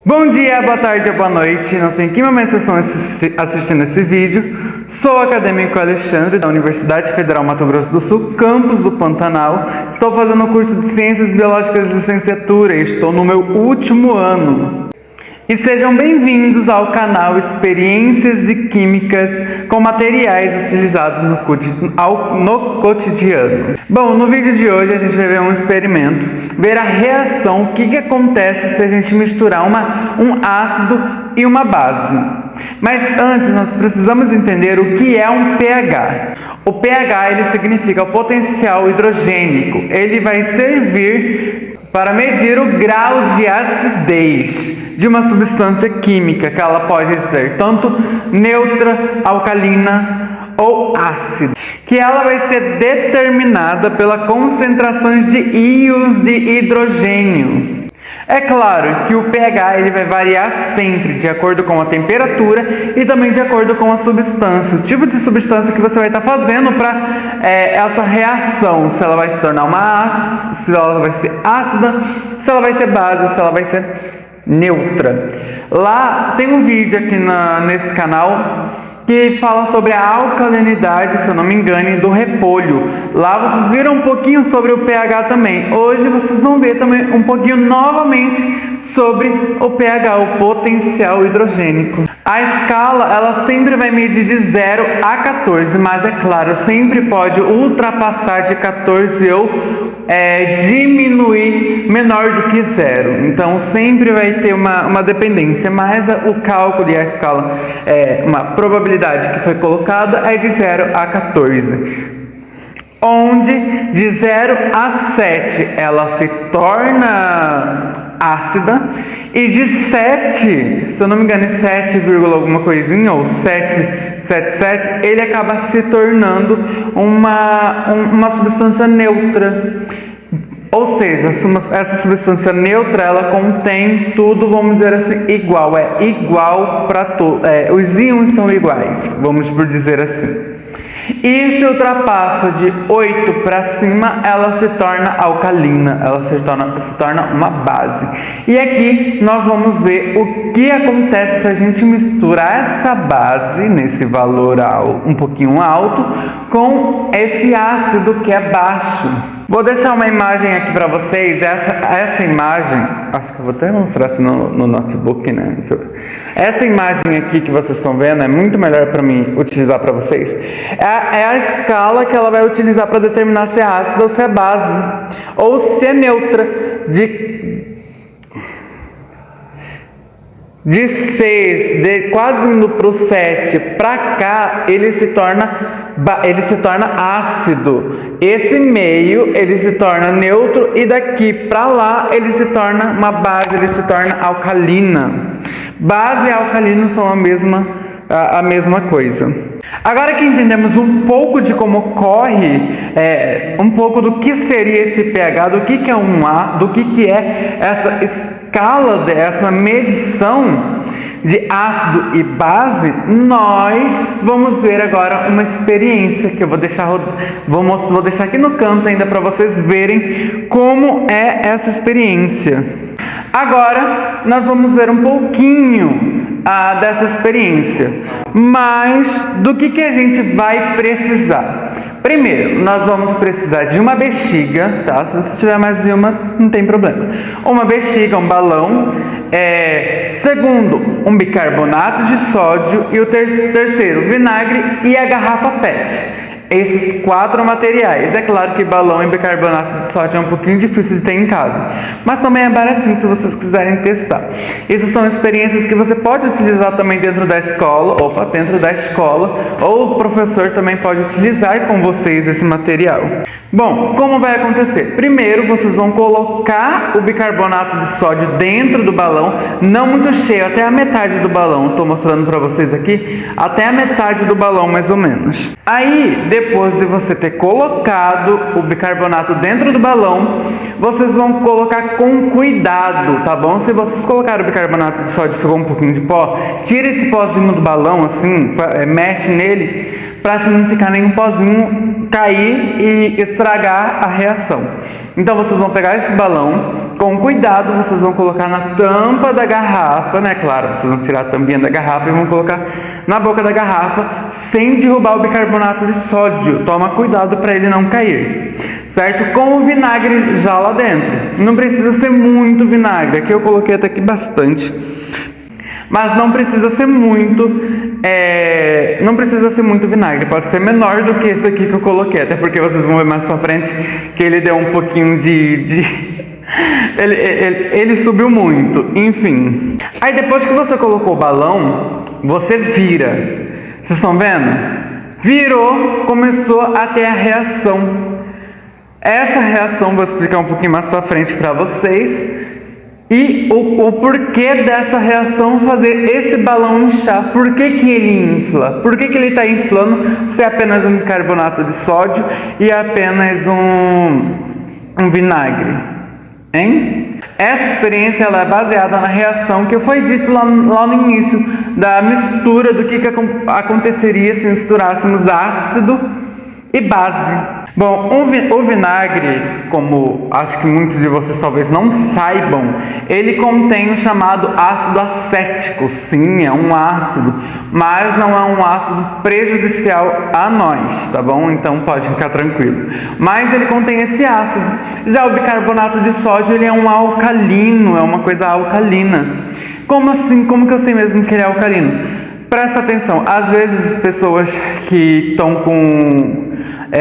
Bom dia, boa tarde ou boa noite, não sei em que momento vocês estão assistindo esse vídeo. Sou o acadêmico Alexandre, da Universidade Federal Mato Grosso do Sul, campus do Pantanal. Estou fazendo o curso de Ciências Biológicas de Licenciatura e estou no meu último ano. E sejam bem-vindos ao canal Experiências de Químicas com materiais utilizados no cotidiano. Bom, no vídeo de hoje a gente vai ver um experimento, ver a reação, o que acontece se a gente misturar um ácido e uma base. Mas antes nós precisamos entender o que é um pH. O pH ele significa o potencial hidrogênico. Ele vai servir para medir o grau de acidez de uma substância química, que ela pode ser tanto neutra, alcalina ou ácida, que ela vai ser determinada pelas concentrações de íons de hidrogênio. É claro que o pH ele vai variar sempre de acordo com a temperatura e também de acordo com a substância, o tipo de substância que você vai estar fazendo para essa reação, se ela vai se tornar se ela vai ser ácida, se ela vai ser base, se ela vai ser neutra. Lá tem um vídeo aqui nesse canal que fala sobre a alcalinidade, se eu não me engano, do repolho. Lá vocês viram um pouquinho sobre o pH também. Hoje vocês vão ver também um pouquinho novamente sobre o pH, o potencial hidrogênico. A escala, ela sempre vai medir de 0 a 14, mas é claro, sempre pode ultrapassar de 14 ou diminuir menor do que 0. Então sempre vai ter uma dependência, mas o cálculo e a escala, uma probabilidade que foi colocada é de 0 a 14. Onde de 0 a 7 ela se torna ácida e de 7, se eu não me engano, 7, alguma coisinha, ou 7,77, ele acaba se tornando uma substância neutra. Ou seja, essa substância neutra, ela contém tudo, vamos dizer assim, igual. É igual para todos. Os íons são iguais, vamos por dizer assim. E se ultrapassa de 8 para cima, ela se torna alcalina, ela se torna uma base. E aqui nós vamos ver o que acontece se a gente misturar essa base, nesse valor um pouquinho alto, com esse ácido que é baixo. Vou deixar uma imagem aqui para vocês. Essa imagem, acho que eu vou até mostrar assim no notebook, né? Essa imagem aqui que vocês estão vendo é muito melhor para mim utilizar para vocês. É a escala que ela vai utilizar para determinar se é ácida ou se é base, ou se é neutra. De 6, quase indo para o 7 para cá, ele se torna ácido. Esse meio ele se torna neutro e daqui para lá ele se torna uma base, ele se torna alcalina. Base e alcalino são a mesma coisa. Agora que entendemos um pouco de como ocorre, um pouco do que seria esse pH, do que é um A, do que é essa escala dessa medição de ácido e base, nós vamos ver agora uma experiência que eu vou deixar aqui no canto ainda para vocês verem como é essa experiência. Agora nós vamos ver um pouquinho dessa experiência, mas do que a gente vai precisar? Primeiro, nós vamos precisar de uma bexiga, tá? Se você tiver mais de uma, não tem problema. Uma bexiga, um balão. Segundo, um bicarbonato de sódio. E o terceiro, vinagre e a garrafa PET. Esses 4 materiais. É claro que balão e bicarbonato de sódio é um pouquinho difícil de ter em casa, mas também é baratinho se vocês quiserem testar. Essas são experiências que você pode utilizar também dentro da escola, ou o professor também pode utilizar com vocês esse material. Bom, como vai acontecer? Primeiro, vocês vão colocar o bicarbonato de sódio dentro do balão, não muito cheio, até a metade do balão. Estou mostrando para vocês aqui, até a metade do balão mais ou menos. Aí, depois de você ter colocado o bicarbonato dentro do balão, vocês vão colocar com cuidado, tá bom? Se vocês colocaram o bicarbonato de sódio e ficou um pouquinho de pó, tira esse pozinho do balão assim, mexe nele, para não ficar nenhum pozinho cair e estragar a reação. Então vocês vão pegar esse balão, com cuidado vocês vão colocar na tampa da garrafa, né? Claro, vocês vão tirar a tampinha da garrafa e vão colocar na boca da garrafa, sem derrubar o bicarbonato de sódio. Toma cuidado para ele não cair, certo? Com o vinagre já lá dentro. Não precisa ser muito vinagre, aqui eu coloquei até aqui bastante. Mas não precisa ser muito, não precisa ser muito vinagre, pode ser menor do que esse aqui que eu coloquei, até porque vocês vão ver mais pra frente que ele deu um pouquinho ele subiu muito, enfim. Aí depois que você colocou o balão, você vira, vocês estão vendo? Virou, começou a ter a reação. Essa reação vou explicar um pouquinho mais pra frente pra vocês. E o porquê dessa reação fazer esse balão inchar. Por que ele infla? Por que ele está inflando se é apenas um bicarbonato de sódio e apenas um vinagre? Hein? Essa experiência ela é baseada na reação que foi dito lá no início, da mistura, do que aconteceria se misturássemos ácido e base. Bom, o vinagre, como acho que muitos de vocês talvez não saibam, ele contém o chamado ácido acético. Sim, é um ácido, mas não é um ácido prejudicial a nós, tá bom? Então pode ficar tranquilo. Mas ele contém esse ácido. Já o bicarbonato de sódio, ele é um alcalino, é uma coisa alcalina. Como assim? Como que eu sei mesmo que ele é alcalino? Presta atenção, às vezes pessoas que estão com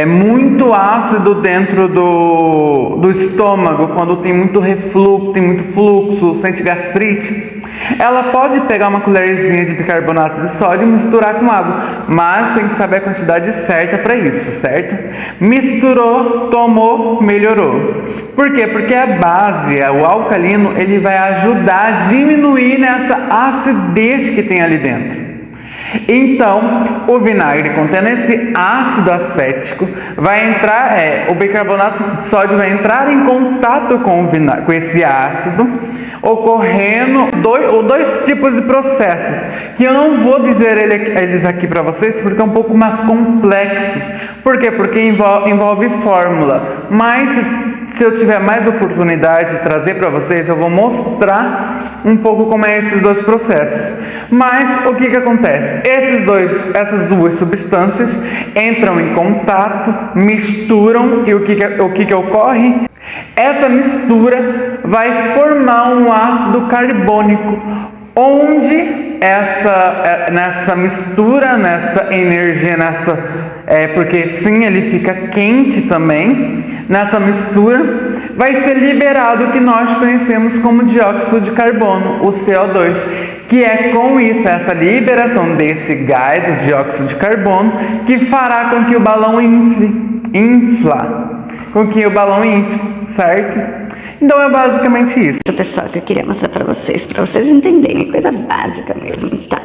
muito ácido dentro do estômago, quando tem muito refluxo, tem muito fluxo, sente gastrite, ela pode pegar uma colherzinha de bicarbonato de sódio e misturar com água, mas tem que saber a quantidade certa para isso, certo? Misturou, tomou, melhorou. Por quê? Porque a base, o alcalino, ele vai ajudar a diminuir nessa acidez que tem ali dentro. Então, o vinagre contendo esse ácido acético vai entrar, o bicarbonato de sódio vai entrar em contato com esse ácido, ocorrendo dois tipos de processos, que eu não vou dizer eles aqui para vocês, porque é um pouco mais complexo. Por quê? Porque envolve fórmula, mas se eu tiver mais oportunidade de trazer para vocês, eu vou mostrar um pouco como é esses dois processos. Mas o que acontece? Essas duas substâncias entram em contato, misturam, e o que ocorre? Essa mistura vai formar um ácido carbônico, onde nessa mistura, nessa energia, porque sim, ele fica quente também, nessa mistura vai ser liberado o que nós conhecemos como dióxido de carbono, o CO2, que é com isso, essa liberação desse gás, o dióxido de carbono, que fará com que o balão certo? Então é basicamente isso. Pessoal, que eu queria mostrar para vocês entenderem, coisa básica mesmo, tá?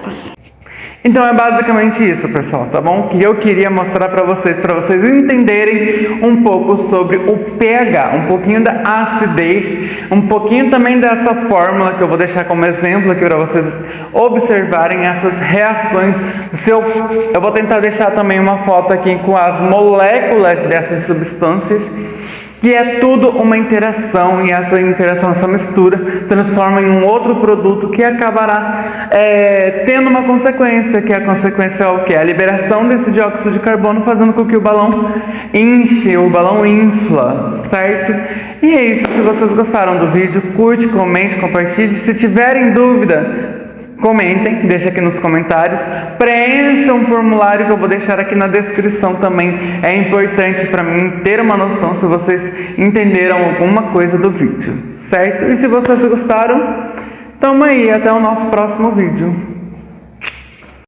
Então é basicamente isso, pessoal, tá bom? Que eu queria mostrar para vocês entenderem um pouco sobre o pH, um pouquinho da acidez, um pouquinho também dessa fórmula que eu vou deixar como exemplo aqui para vocês observarem essas reações. Eu vou tentar deixar também uma foto aqui com as moléculas dessas substâncias, que é tudo uma interação, e essa interação, essa mistura, transforma em um outro produto que acabará tendo uma consequência, que a consequência é o quê? A liberação desse dióxido de carbono, fazendo com que o balão enche, o balão infla, certo? E é isso. Se vocês gostaram do vídeo, curte, comente, compartilhe. Se tiverem dúvida, comentem, deixem aqui nos comentários, preencham um formulário que eu vou deixar aqui na descrição também. É importante para mim ter uma noção se vocês entenderam alguma coisa do vídeo, certo? E se vocês gostaram, tamo aí, até o nosso próximo vídeo.